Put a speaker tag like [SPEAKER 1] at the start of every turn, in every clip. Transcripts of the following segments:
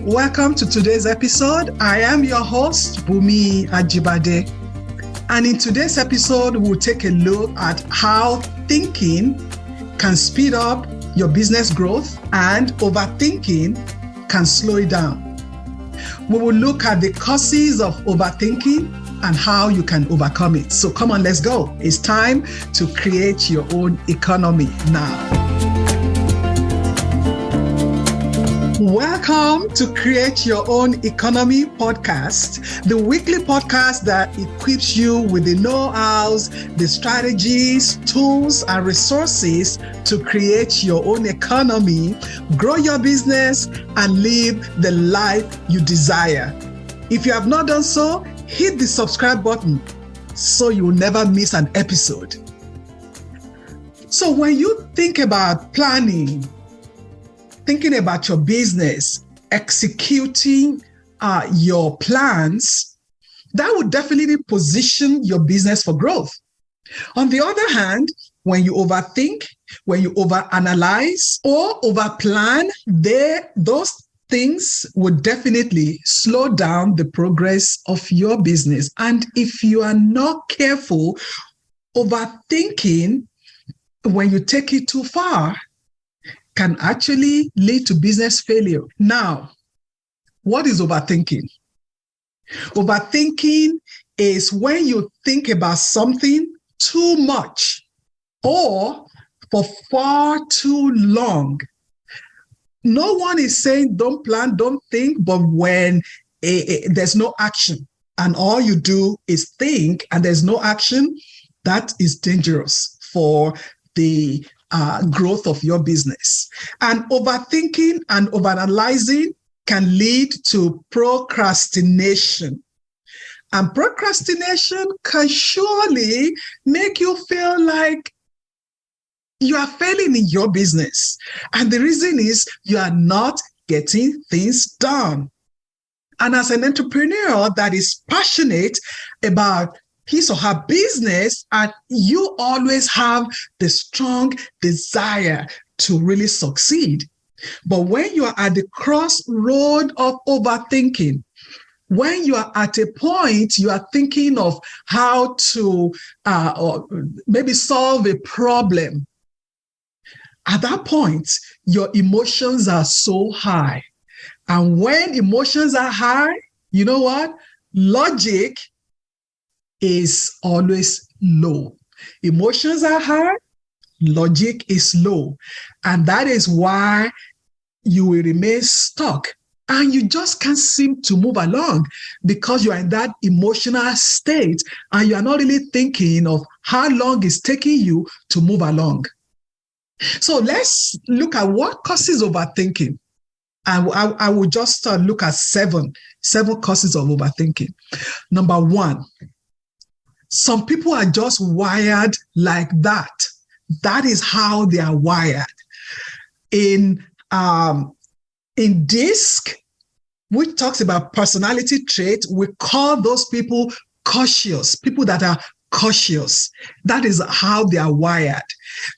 [SPEAKER 1] Welcome to today's episode. I am your host, Bumi Ajibade. And in today's episode, we'll take a look at how thinking can speed up your business growth and overthinking can slow it down. We will look at the causes of overthinking and how you can overcome it. So come on, let's go. It's time to create your own economy now. Welcome to Create Your Own Economy podcast, the weekly podcast that equips you with the know-hows, the strategies, tools, and resources to create your own economy, grow your business, and live the life you desire. If you have not done so, hit the subscribe button so you will never miss an episode. So when you think about planning, thinking about your business, executing your plans, that would definitely position your business for growth. On the other hand, when you overthink, when you overanalyze or overplan, those things would definitely slow down the progress of your business. And if you are not careful, overthinking, when you take it too far, can actually lead to business failure. Now, what is overthinking? Overthinking is when you think about something too much or for far too long. No one is saying don't plan, don't think, but when there's no action and all you do is think and there's no action, that is dangerous for the growth of your business. And overthinking and overanalyzing can lead to procrastination. And procrastination can surely make you feel like you are failing in your business. And the reason is you are not getting things done. And as an entrepreneur that is passionate about his or her business, and you always have the strong desire to really succeed. But when you are at the crossroad of overthinking, when you are at a point you are thinking of how to or maybe solve a problem, at that point, your emotions are so high. And when emotions are high, you know what? Logic is always low. Emotions are high, logic is low. And that is why you will remain stuck and you just can't seem to move along because you are in that emotional state and you are not really thinking of how long it's taking you to move along. So let's look at what causes overthinking. And I will just look at seven causes of overthinking. Number one, some people are just wired like that. That is how they are wired. In DISC, which talks about personality trait, we call those people cautious, people that are cautious. That is how they are wired.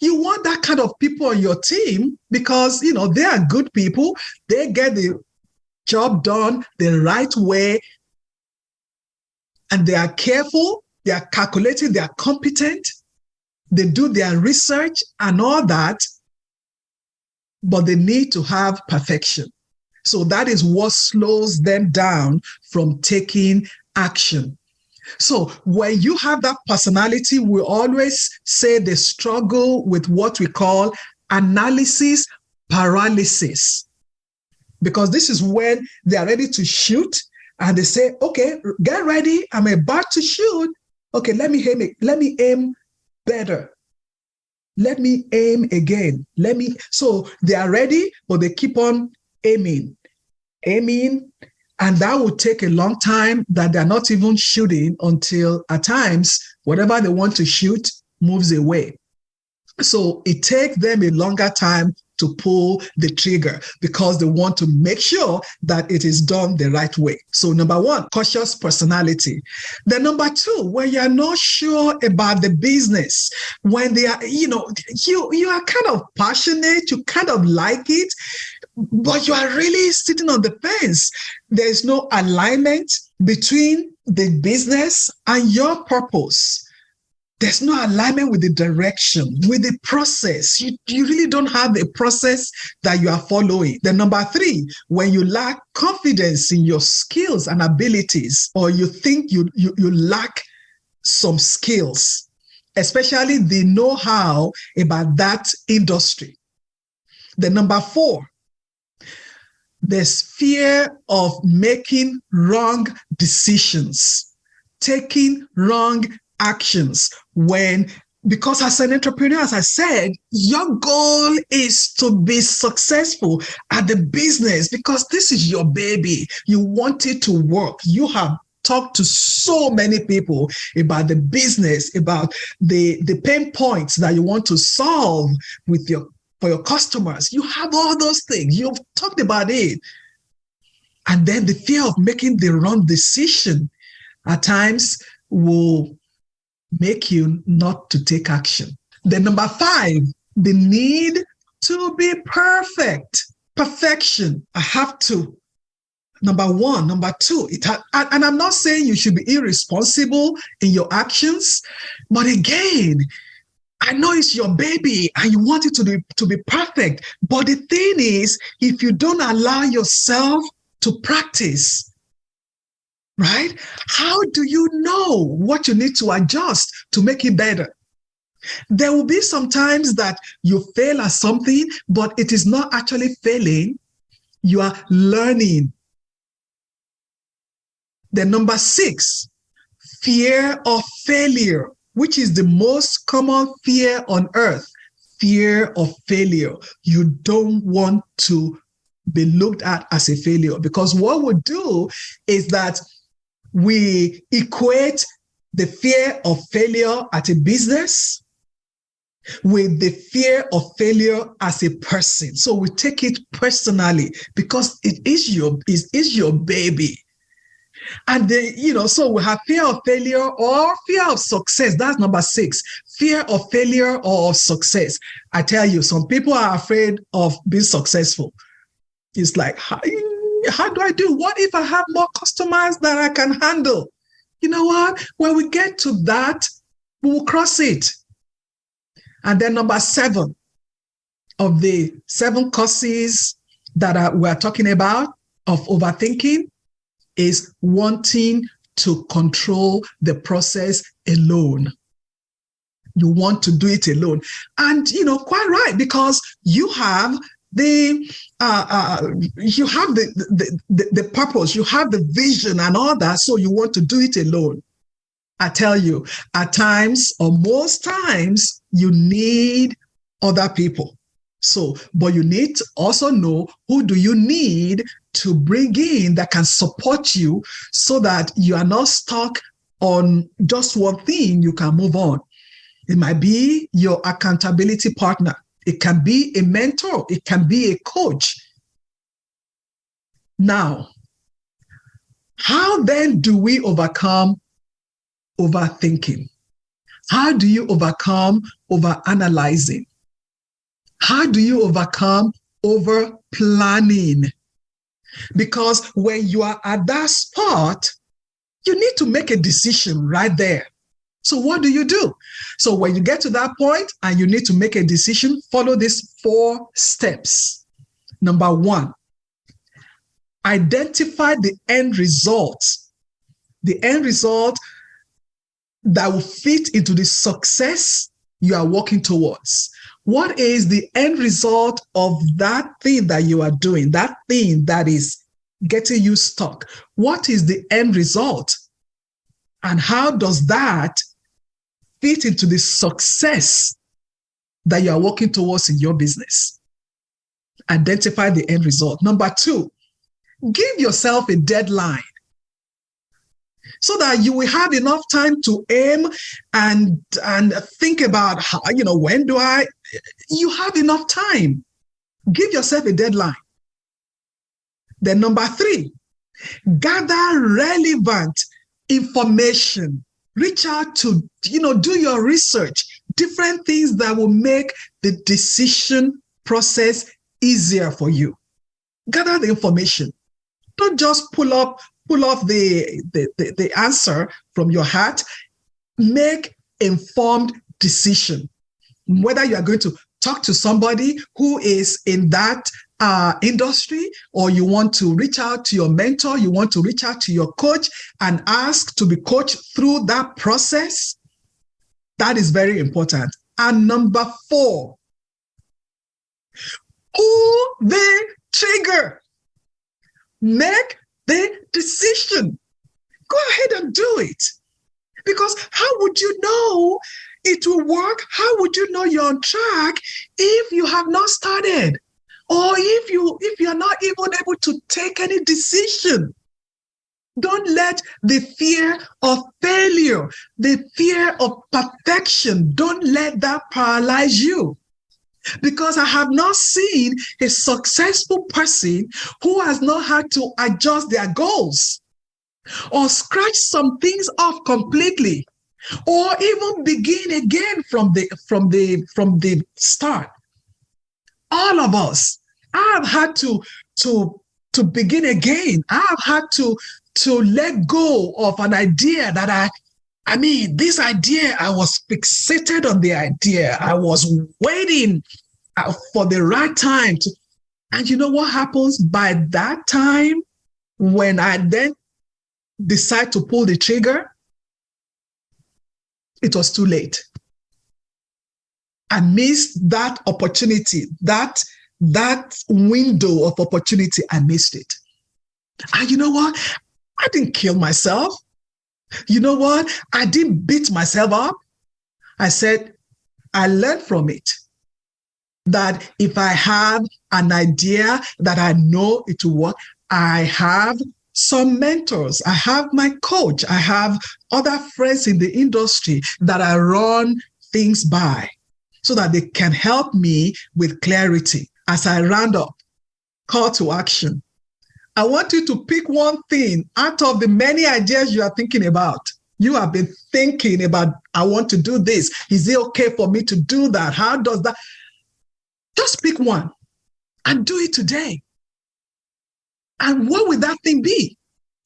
[SPEAKER 1] You want that kind of people on your team because, they are good people. They get the job done the right way and they are careful. They are calculating, they are competent, they do their research and all that, but they need to have perfection. So that is what slows them down from taking action. So when you have that personality, we always say they struggle with what we call analysis paralysis, because this is when they are ready to shoot and they say, okay, get ready, I'm about to shoot. Okay, let me aim better. Let me aim again. So they are ready, but they keep on aiming, and that will take a long time that they're not even shooting until at times, whatever they want to shoot moves away. So it takes them a longer time to pull the trigger because they want to make sure that it is done the right way. So number one, cautious personality. Then number two, when you're not sure about the business, when they are, you are kind of passionate, you kind of like it, but you are really sitting on the fence. There is no alignment between the business and your purpose. There's no alignment with the direction, with the process. You really don't have a process that you are following. Then number 3, when you lack confidence in your skills and abilities, or you think you lack some skills, especially the know-how about that industry. Then number 4, there's fear of making wrong decisions, taking wrong actions because as an entrepreneur, as I said, your goal is to be successful at the business because this is your baby. You want it to work. You have talked to so many people about the business, about the pain points that you want to solve for your customers. You have all those things. You've talked about it. And then the fear of making the wrong decision at times will make you not to take action. Then number 5, the need to be perfect. Perfection. I have to. Number 1, number 2. And I'm not saying you should be irresponsible in your actions, but again, I know it's your baby and you want it to be perfect. But the thing is, if you don't allow yourself to practice, right? How do you know what you need to adjust to make it better? There will be some times that you fail at something, but it is not actually failing. You are learning. Then number 6, fear of failure, which is the most common fear on earth. Fear of failure. You don't want to be looked at as a failure, because what we do is that we equate the fear of failure at a business with the fear of failure as a person. So we take it personally because it is your baby. And so we have fear of failure or fear of success. That's number 6. Fear of failure or of success. I tell you, some people are afraid of being successful. It's like, how do I do? What if I have more customers that I can handle? You know what? When we get to that, we will cross it. And then number 7 of the 7 causes that we're talking about of overthinking is wanting to control the process alone. You want to do it alone. And, quite right, because you have the purpose, you have the vision and all that, so you want to do it alone. I tell you, at times, or most times, you need other people. So, but you need to also know who do you need to bring in that can support you so that you are not stuck on just one thing, you can move on. It might be your accountability partner. It can be a mentor. It can be a coach. Now, how then do we overcome overthinking? How do you overcome overanalyzing? How do you overcome overplanning? Because when you are at that spot, you need to make a decision right there. So what do you do? So when you get to that point and you need to make a decision, follow these 4 steps. Number 1, identify the end result. The end result that will fit into the success you are working towards. What is the end result of that thing that you are doing, that thing that is getting you stuck? What is the end result? And how does that fit into the success that you are working towards in your business? Identify the end result. Number 2, give yourself a deadline so that you will have enough time to aim and think about how, when do you have enough time. Give yourself a deadline. Then number 3, gather relevant information. Reach out to, do your research, different things that will make the decision process easier for you. Gather the information. Don't just pull off the answer from your heart. Make informed decision. Whether you are going to talk to somebody who is in that industry, or you want to reach out to your mentor, you want to reach out to your coach and ask to be coached through that process. That is very important. And number 4, pull the trigger. Make the decision. Go ahead and do it. Because how would you know it will work? How would you know you're on track if you have not started? Or if you're not even able to take any decision? Don't let the fear of failure, the fear of perfection, don't let that paralyze you. Because I have not seen a successful person who has not had to adjust their goals or scratch some things off completely, or even begin again from the start. All of us, I've had to begin again. I've had to let go of an idea that this idea, I was fixated on the idea. I was waiting for the right time to, and you know what happens by that time when I then decide to pull the trigger? It was too late. I missed that opportunity, that window of opportunity. I missed it. And you know what? I didn't kill myself. You know what? I didn't beat myself up. I said, I learned from it that if I have an idea that I know it will work, I have some mentors. I have my coach. I have other friends in the industry that I run things by so that they can help me with clarity. As I round up, call to action. I want you to pick one thing out of the many ideas you are thinking about. You have been thinking about, I want to do this. Is it okay for me to do that? How does that? Just pick one and do it today. And what would that thing be?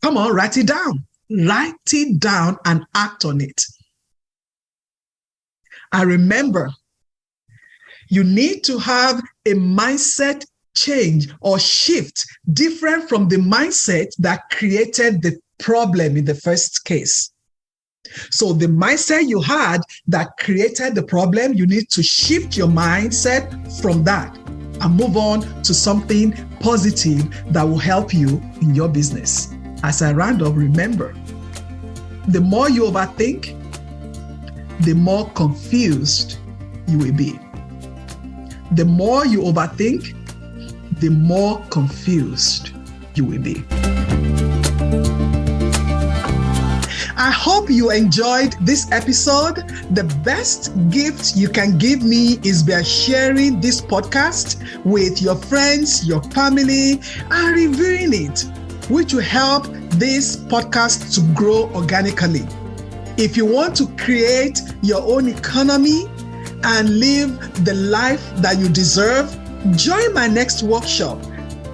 [SPEAKER 1] Come on, write it down. Write it down and act on it. And remember, you need to have a mindset change or shift different from the mindset that created the problem in the first case. So the mindset you had that created the problem, you need to shift your mindset from that and move on to something positive that will help you in your business. As I round up, remember, the more you overthink, the more confused you will be. The more you overthink, the more confused you will be. I hope you enjoyed this episode. The best gift you can give me is by sharing this podcast with your friends, your family, and reviewing it, which will help this podcast to grow organically. If you want to create your own economy and live the life that you deserve, join my next workshop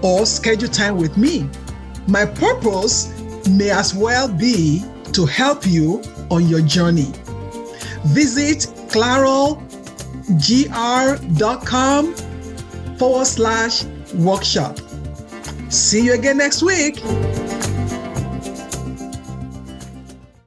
[SPEAKER 1] or schedule time with me. My purpose may as well be to help you on your journey. Visit clarogr.com/workshop. See you again next week.